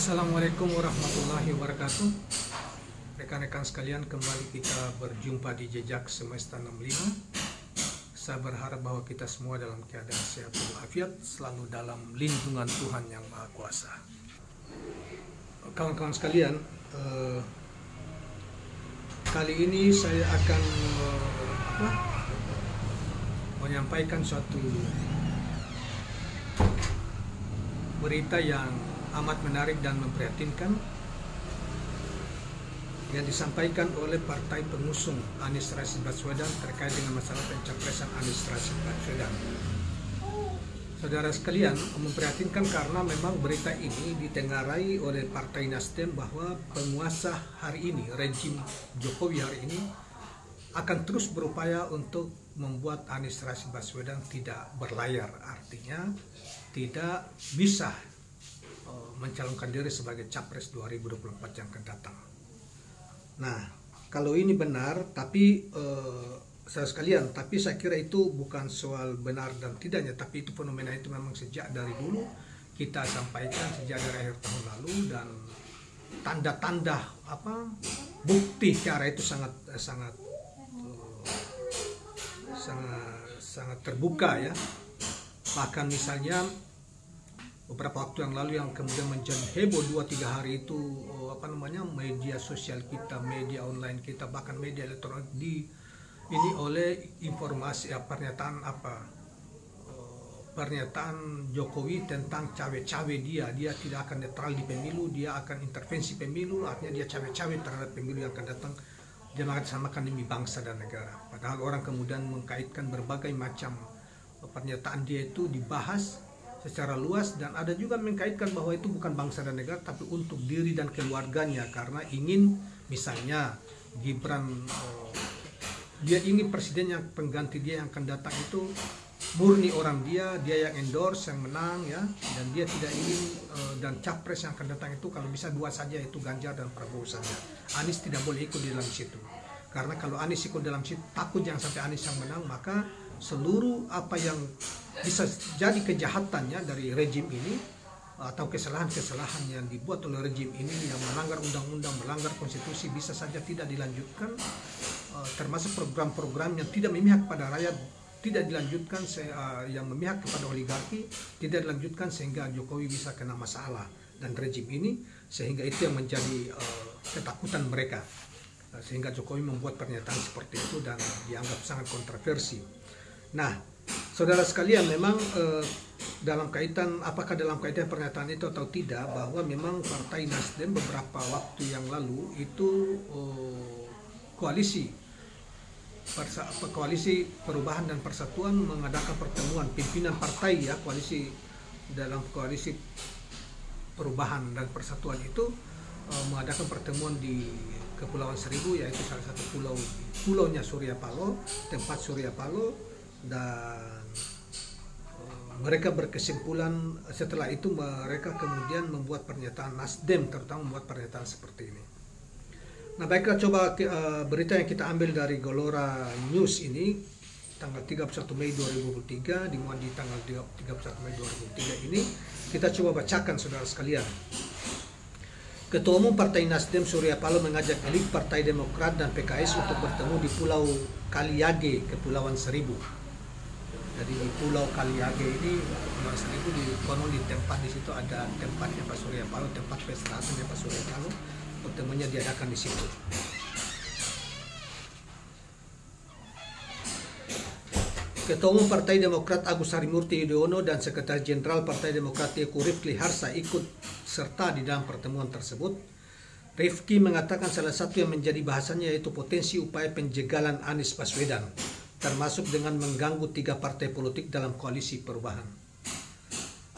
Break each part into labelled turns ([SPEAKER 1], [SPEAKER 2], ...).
[SPEAKER 1] Assalamualaikum warahmatullahi wabarakatuh. Rekan-rekan sekalian, kembali kita berjumpa di Jejak Semesta 65. Saya berharap bahwa kita semua dalam keadaan sehat walafiat, selalu dalam lindungan Tuhan Yang Maha Kuasa. Kawan-kawan sekalian, kali ini saya akan menyampaikan suatu berita yang amat menarik dan memprihatinkan yang disampaikan oleh partai pengusung Anies Rashid Baswedan terkait dengan masalah pencapresan Anies Rashid Baswedan. Saudara sekalian, memprihatinkan karena memang berita ini ditengarai oleh Partai Nasdem bahwa penguasa hari ini, rejim Jokowi hari ini, akan terus berupaya untuk membuat Anies Rashid Baswedan tidak berlayar, artinya tidak bisa mencalonkan diri sebagai capres 2024 yang akan datang. Nah, kalau ini benar, tapi saya sekalian, tapi saya kira itu bukan soal benar dan tidaknya, tapi itu fenomena itu memang sejak dari dulu kita sampaikan sejak dari akhir tahun lalu, dan tanda-tanda bukti ke arah itu sangat terbuka ya. Bahkan misalnya beberapa waktu yang lalu yang kemudian menjadi heboh 2-3 hari itu media sosial kita, media online kita, bahkan media elektronik ini oleh informasi pernyataan Jokowi tentang cawe-cawe dia tidak akan netral di pemilu, dia akan intervensi pemilu, artinya dia cawe-cawe terhadap pemilu yang akan datang, dia mengatasnamakan demi bangsa dan negara. Padahal orang kemudian mengkaitkan berbagai macam pernyataan dia itu dibahas secara luas, dan ada juga mengkaitkan bahwa itu bukan bangsa dan negara tapi untuk diri dan keluarganya, karena ingin misalnya Gibran, dia ingin presiden yang pengganti dia yang akan datang itu murni orang dia yang endorse, yang menang ya, dan dia tidak ingin dan capres yang akan datang itu kalau bisa dua saja, itu Ganjar dan Prabowo saja. Anies tidak boleh ikut di dalam situ, karena kalau Anies ikut dalam situ takut jangan sampai Anies yang menang, maka seluruh apa yang bisa jadi kejahatannya dari rejim ini atau kesalahan-kesalahan yang dibuat oleh rejim ini yang melanggar undang-undang, melanggar konstitusi bisa saja tidak dilanjutkan, termasuk program-program yang tidak memihak pada rakyat tidak dilanjutkan, yang memihak kepada oligarki tidak dilanjutkan, sehingga Jokowi bisa kena masalah dan rejim ini, sehingga itu yang menjadi ketakutan mereka, sehingga Jokowi membuat pernyataan seperti itu dan dianggap sangat kontroversi. Nah, saudara sekalian, memang dalam kaitan pernyataan itu atau tidak, bahwa memang Partai Nasdem beberapa waktu yang lalu itu koalisi Perubahan dan Persatuan mengadakan pertemuan pimpinan partai ya, dalam koalisi Perubahan dan Persatuan itu mengadakan pertemuan di Kepulauan Seribu, yaitu salah satu pulaunya Surya Paloh, tempat Surya Paloh, dan mereka berkesimpulan setelah itu mereka kemudian membuat pernyataan, Nasdem terutama membuat pernyataan seperti ini. Nah, baiklah, coba berita yang kita ambil dari Gelora News ini tanggal 31 Mei 2023, dimuat di tanggal 31 Mei 2003 ini, kita coba bacakan saudara sekalian. Ketua Umum Partai Nasdem Surya Paloh mengajak elit Partai Demokrat dan PKS untuk bertemu di Pulau Kaliage, Kepulauan Seribu. Jadi di Pulau Kaliage ini, Kepulauan Seribu, di tempat di situ ada tempatnya Pak Surya Paloh, tempat pestanya Pak Surya Paloh, pertemuannya diadakan di situ. Ketua Umum Partai Demokrat Agus Harimurti Yudhoyono dan Sekretaris Jenderal Partai Demokrat Teguh Rifki Harsha ikut serta di dalam pertemuan tersebut. Rifki mengatakan salah satu yang menjadi bahasannya yaitu potensi upaya penjegalan Anies Baswedan, termasuk dengan mengganggu 3 partai politik dalam koalisi perubahan.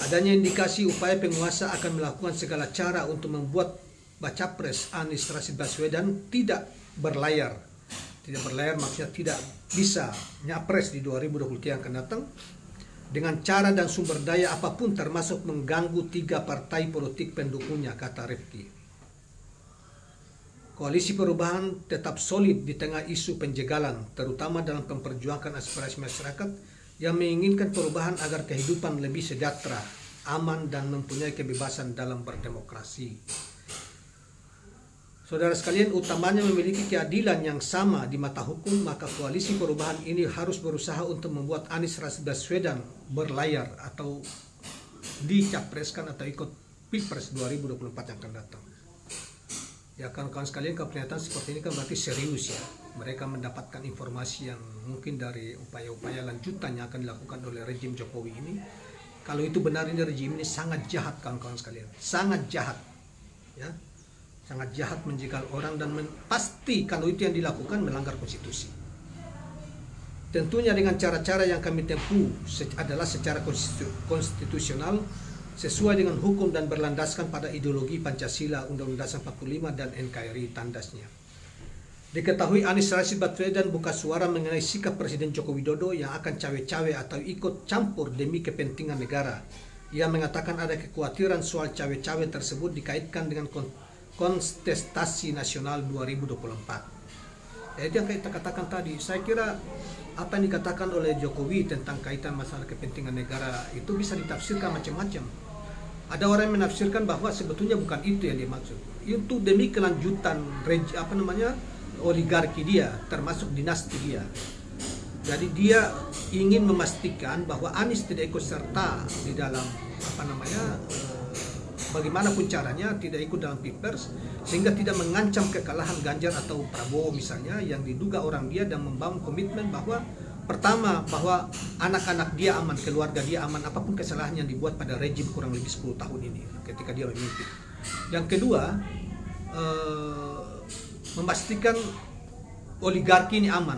[SPEAKER 1] Adanya indikasi upaya penguasa akan melakukan segala cara untuk membuat baca pres Anies Rashid Baswedan tidak berlayar. Tidak berlayar maksudnya tidak bisa nyapres di 2023 yang akan datang dengan cara dan sumber daya apapun, termasuk mengganggu 3 partai politik pendukungnya, kata Rifki. Koalisi Perubahan tetap solid di tengah isu penjegalan, terutama dalam memperjuangkan aspirasi masyarakat yang menginginkan perubahan agar kehidupan lebih sejahtera aman dan mempunyai kebebasan dalam berdemokrasi. Saudara sekalian, utamanya memiliki keadilan yang sama di mata hukum, maka koalisi perubahan ini harus berusaha untuk membuat Anies Rashid Baswedan berlayar atau dicapreskan atau ikut Pilpres 2024 yang akan datang. Ya, kawan-kawan sekalian, kalau pernyataan seperti ini kan berarti serius ya. Mereka mendapatkan informasi yang mungkin dari upaya-upaya lanjutan yang akan dilakukan oleh rejim Jokowi ini. Kalau itu benar, ini rejim ini sangat jahat, kawan-kawan sekalian. Sangat jahat. Ya. Sangat jahat menjegal orang dan pasti kalau itu yang dilakukan melanggar konstitusi. Tentunya dengan cara-cara yang kami tempuh adalah secara konstitusional sesuai dengan hukum dan berlandaskan pada ideologi Pancasila, Undang-Undang Dasar 45 dan NKRI tandasnya. Diketahui Anies Rashid Baswedan buka suara mengenai sikap Presiden Joko Widodo yang akan cawe-cawe atau ikut campur demi kepentingan negara. Ia mengatakan ada kekhawatiran soal cawe-cawe tersebut dikaitkan dengan kontestasi nasional 2024. Itu yang kita katakan tadi. Saya kira apa yang dikatakan oleh Jokowi tentang kaitan masalah kepentingan negara itu bisa ditafsirkan macam-macam. Ada orang yang menafsirkan bahwa sebetulnya bukan itu yang dimaksud. Itu demi kelanjutan oligarki dia, termasuk dinasti dia. Jadi dia ingin memastikan bahwa Anies tidak ikut serta di dalam bagaimanapun caranya tidak ikut dalam Pilpres, sehingga tidak mengancam kekalahan Ganjar atau Prabowo misalnya yang diduga orang dia, dan membangun komitmen bahwa pertama bahwa anak-anak dia aman, keluarga dia aman, apapun kesalahan yang dibuat pada rejim kurang lebih 10 tahun ini ketika dia memimpin. Yang kedua, memastikan oligarki ini aman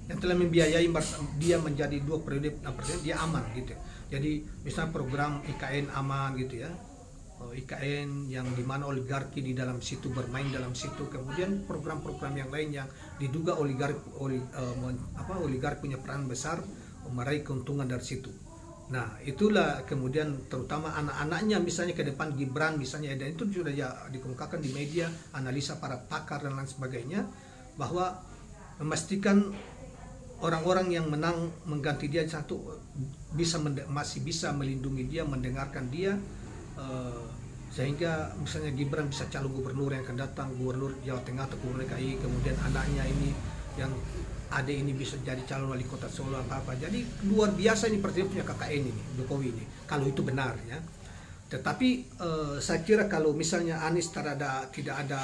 [SPEAKER 1] yang telah membiayai dia menjadi 2 periode presiden, dia aman gitu. Jadi misalnya program IKN aman gitu ya. IKN yang dimana oligarki di dalam situ bermain dalam situ, kemudian program-program yang lain yang diduga oligarki punya peran besar meraih keuntungan dari situ. Nah, itulah kemudian terutama anak-anaknya misalnya ke depan Gibran misalnya, dan itu sudah ya dikemukakan di media, analisa para pakar dan lain sebagainya, bahwa memastikan orang-orang yang menang mengganti dia satu masih bisa melindungi dia, mendengarkan dia, sehingga misalnya Gibran bisa calon gubernur yang akan datang, gubernur Jawa Tengah atau gubernur DKI, kemudian anaknya ini yang adik ini bisa jadi calon wali kota Solo apa-apa. Jadi luar biasa ini presiden punya KKN ini, Jokowi ini, kalau itu benar ya. Tetapi saya kira kalau misalnya Anies tidak ada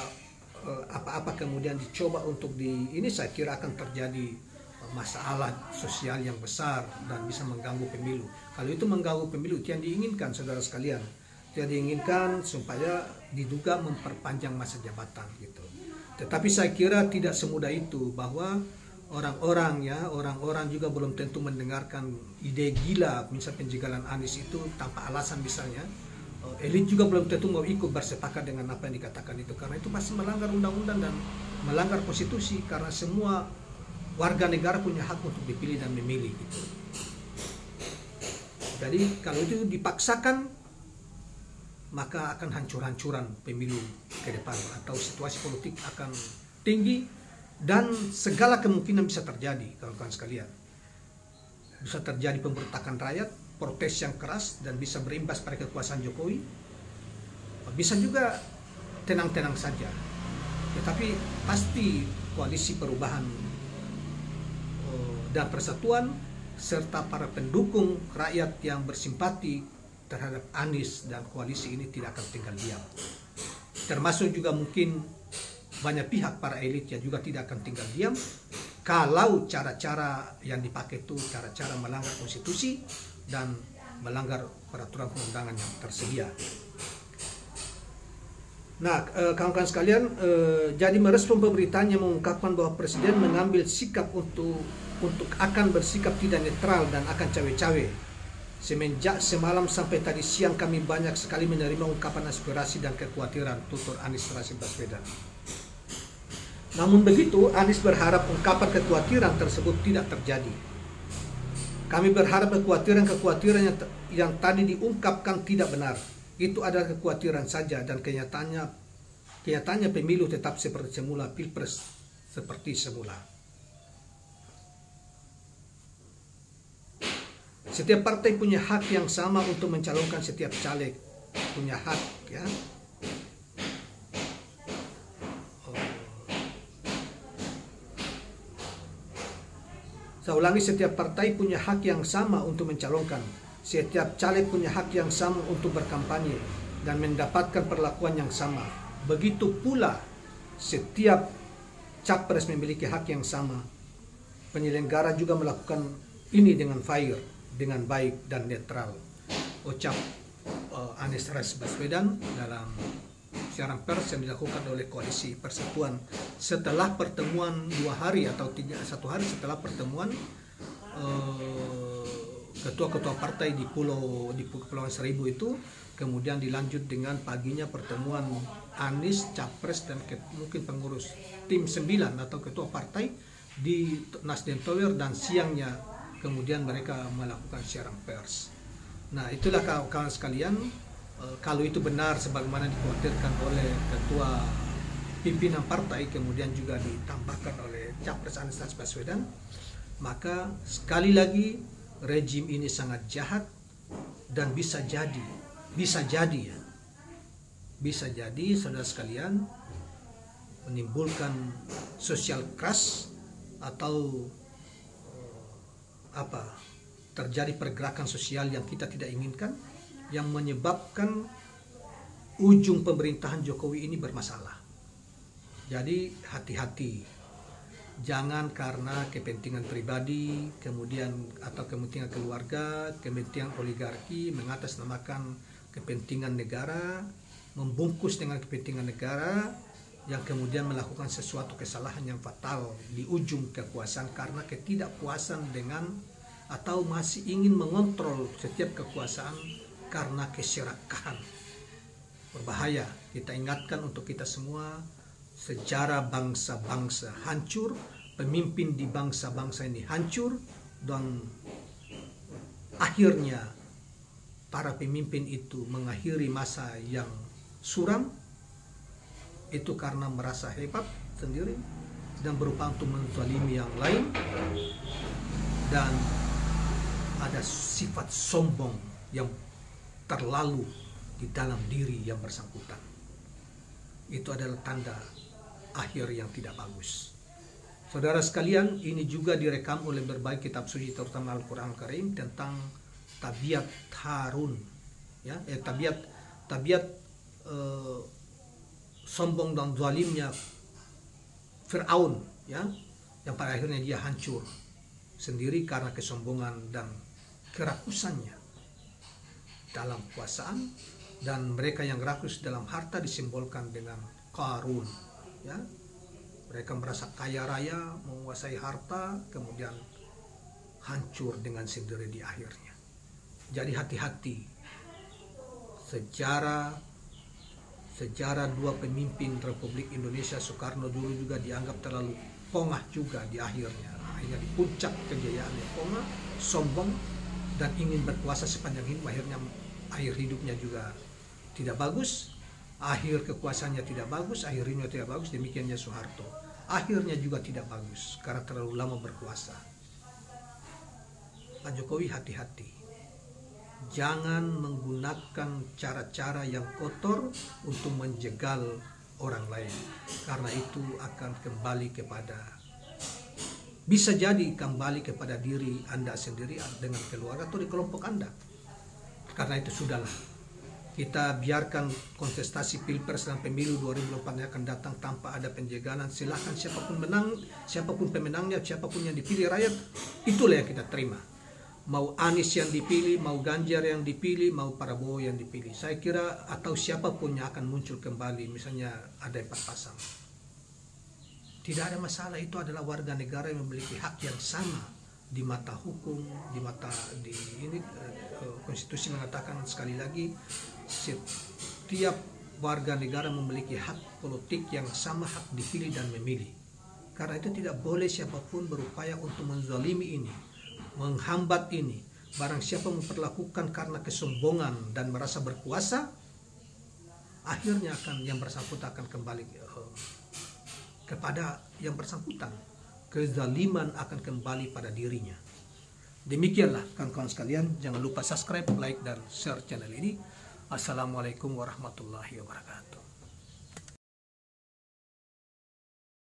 [SPEAKER 1] apa-apa kemudian dicoba untuk ini, saya kira akan terjadi masalah sosial yang besar dan bisa mengganggu pemilu. Kalau itu mengganggu pemilu, itu yang diinginkan saudara sekalian. Yang diinginkan supaya diduga memperpanjang masa jabatan gitu. Tetapi saya kira tidak semudah itu, bahwa orang-orang juga belum tentu mendengarkan ide gila misalnya penjagalan Anies itu tanpa alasan misalnya. Elit juga belum tentu mau ikut bersepakat dengan apa yang dikatakan itu, karena itu pasti melanggar undang-undang dan melanggar konstitusi, karena semua warga negara punya hak untuk dipilih dan memilih gitu. Jadi kalau itu dipaksakan, maka akan hancur-hancuran pemilu ke depan, atau situasi politik akan tinggi dan segala kemungkinan bisa terjadi, kawan-kawan sekalian. Bisa terjadi pemberontakan rakyat, protes yang keras dan bisa berimbas pada kekuasaan Jokowi. Bisa juga tenang-tenang saja. Tetapi pasti koalisi perubahan dan persatuan serta para pendukung rakyat yang bersimpati terhadap Anies dan koalisi ini tidak akan tinggal diam. Termasuk juga mungkin banyak pihak para elit yang juga tidak akan tinggal diam kalau cara-cara yang dipakai itu cara-cara melanggar konstitusi dan melanggar peraturan perundangan yang tersedia. Nah, kawan-kawan sekalian, jadi merespon pemberitaan yang mengungkapkan bahwa Presiden mengambil sikap untuk akan bersikap tidak netral dan akan cawe-cawe. Semenjak semalam sampai tadi siang kami banyak sekali menerima ungkapan aspirasi dan kekhawatiran, tutur Anies Rashid Baswedan. Namun begitu, Anies berharap ungkapan kekhawatiran tersebut tidak terjadi. Kami berharap kekhawatiran yang tadi diungkapkan tidak benar. Itu adalah kekhawatiran saja, dan kenyataannya pemilu tetap seperti semula, Pilpres seperti semula. Setiap partai punya hak yang sama untuk mencalonkan setiap caleg, punya hak, ya. Saya ulangi, setiap partai punya hak yang sama untuk mencalonkan. Setiap caleg punya hak yang sama untuk berkampanye dan mendapatkan perlakuan yang sama. Begitu pula setiap capres memiliki hak yang sama. Penyelenggara juga melakukan ini dengan fair, dengan baik dan netral. Ucap Anies Baswedan dalam siaran pers yang dilakukan oleh Koalisi Persatuan setelah pertemuan 2 hari atau 1 hari setelah pertemuan ketua-ketua partai di Kepulauan Seribu itu. Kemudian dilanjut dengan paginya pertemuan Anies, Capres, dan mungkin pengurus tim 9 atau ketua partai di Nasdem Tower, dan siangnya kemudian mereka melakukan siaran pers. Nah, itulah kawan-kawan sekalian, kalau itu benar sebagaimana dikhawatirkan oleh ketua pimpinan partai, kemudian juga ditambahkan oleh Capres Anies Baswedan, maka sekali lagi rejim ini sangat jahat dan bisa jadi saudara sekalian menimbulkan sosial crash atau terjadi pergerakan sosial yang kita tidak inginkan, yang menyebabkan ujung pemerintahan Jokowi ini bermasalah. Jadi hati-hati, jangan karena kepentingan pribadi, kemudian atau kepentingan keluarga, kepentingan oligarki mengatasnamakan kepentingan negara, membungkus dengan kepentingan negara, yang kemudian melakukan sesuatu kesalahan yang fatal di ujung kekuasaan karena ketidakpuasan dengan atau masih ingin mengontrol setiap kekuasaan karena keserakahan. Berbahaya. Kita ingatkan untuk kita semua, sejarah bangsa-bangsa hancur, pemimpin di bangsa-bangsa ini hancur, dan akhirnya para pemimpin itu mengakhiri masa yang suram itu karena merasa hebat sendiri dan berusaha untuk menzalimi yang lain, dan ada sifat sombong yang terlalu di dalam diri yang bersangkutan. Itu adalah tanda akhir yang tidak bagus. Saudara sekalian, ini juga direkam oleh berbagai kitab suci, terutama Al-Quran Karim, tentang tabiat Harun, ya, tabiat sombong dan zalimnya Fir'aun, ya, yang pada akhirnya dia hancur sendiri karena kesombongan dan kerakusannya dalam kekuasaan, dan mereka yang rakus dalam harta disimbolkan dengan Qarun, ya. Mereka merasa kaya raya, menguasai harta, kemudian hancur dengan sendiri di akhirnya. Jadi hati-hati. Sejarah dua pemimpin Republik Indonesia, Soekarno dulu juga dianggap terlalu pongah juga di akhirnya. Akhirnya di puncak kejayaannya pongah, sombong, dan ingin berkuasa sepanjang hidup. Akhirnya akhir hidupnya juga tidak bagus. Akhir kekuasaannya tidak bagus, akhir hidupnya tidak bagus. Demikiannya Soeharto, akhirnya juga tidak bagus karena terlalu lama berkuasa. Pak Jokowi, hati-hati, jangan menggunakan cara-cara yang kotor untuk menjegal orang lain, karena itu akan bisa jadi kembali kepada diri Anda sendiri dengan keluarga atau di kelompok Anda. Karena itu sudahlah, kita biarkan kontestasi Pilpres dan Pemilu 2024 yang akan datang tanpa ada penjagalan. Silahkan siapapun menang, siapapun pemenangnya, siapapun yang dipilih rakyat, itulah yang kita terima. Mau Anies yang dipilih, mau Ganjar yang dipilih, mau Prabowo yang dipilih. Saya kira atau siapapun yang akan muncul kembali, misalnya ada 4 pasang. Tidak ada masalah, itu adalah warga negara yang memiliki hak yang sama di mata hukum, konstitusi mengatakan sekali lagi, setiap warga negara memiliki hak politik yang sama, hak dipilih dan memilih. Karena itu tidak boleh siapapun berupaya untuk menzalimi ini, menghambat ini. Barang siapa memperlakukan karena kesombongan dan merasa berkuasa, akhirnya yang bersangkutan akan kembali kepada yang bersangkutan. Kezaliman akan kembali pada dirinya. Demikianlah kawan-kawan sekalian, jangan lupa subscribe, like, dan share channel ini. Assalamualaikum warahmatullahi wabarakatuh.